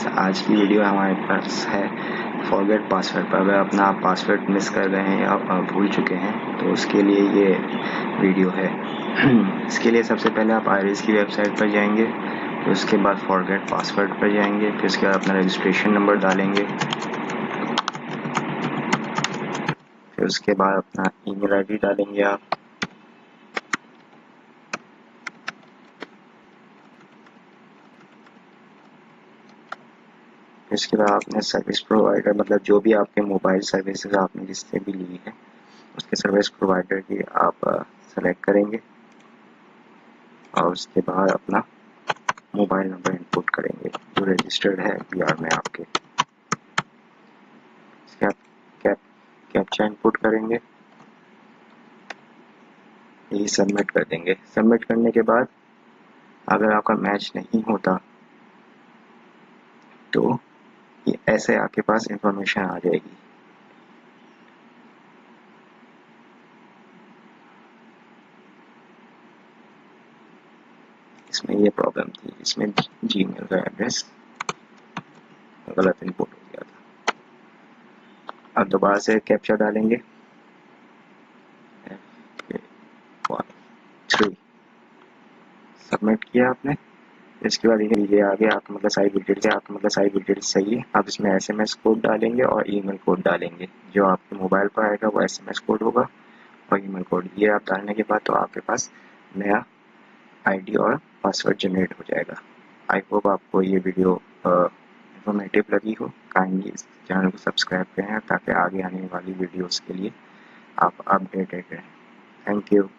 Friends, आज की video हमारे पास है फॉरगेट पासवर्ड पर। अगर अपना आप पासवर्ड मिस कर गए हैं या भूल चुके हैं तो उसके लिए ये वीडियो है। इसके लिए सबसे पहले आप आईरिस की वेबसाइट पर जाएंगे, फिर उसके बाद फॉरगेट पासवर्ड पर जाएंगे, फिर उसके बाद अपना रजिस्ट्रेशन नंबर डालेंगे, फिर उसके बाद अपना ईमेल आईडी डालेंगे आप। इसके बाद आपने सर्विस प्रोवाइडर, मतलब जो भी आपके मोबाइल सर्विसेज आपने जिससे भी ली है उसके सर्विस प्रोवाइडर की आप सेलेक्ट करेंगे और उसके बाद अपना मोबाइल नंबर इनपुट करेंगे जो रजिस्टर्ड है PR में आपके। इसके आप कैप्चा इनपुट करेंगे, यही सबमिट कर देंगे। सबमिट करने के बाद अगर आपका मैच नहीं होता तो ये ऐसे आपके पास इंफॉर्मेशन आ जाएगी। इसमें ये प्रॉब्लम थी, इसमें जीमेल का एड्रेस गलत इनपुट हो गया था। अब दोबारा से कैप्चा डालेंगे 3, सबमिट किया आपने। इसके बाद ये आगे आपका मतलब सारी डिटेल्स है, आपका मतलब सारी डिटेल्स सही है। आप इसमें SMS कोड डालेंगे और ईमेल कोड डालेंगे। जो आपके मोबाइल पर आएगा वो SMS कोड होगा और ईमेल कोड। ये आप डालने के बाद तो आपके पास नया ID और पासवर्ड जनरेट हो जाएगा। आई होप आपको ये वीडियो इंफॉर्मेटिव लगी हो। काइंडली इस चैनल को सब्सक्राइब करें ताकि आगे आने वाली वीडियोस के लिए आप अपडेटेड रहें। Thank you.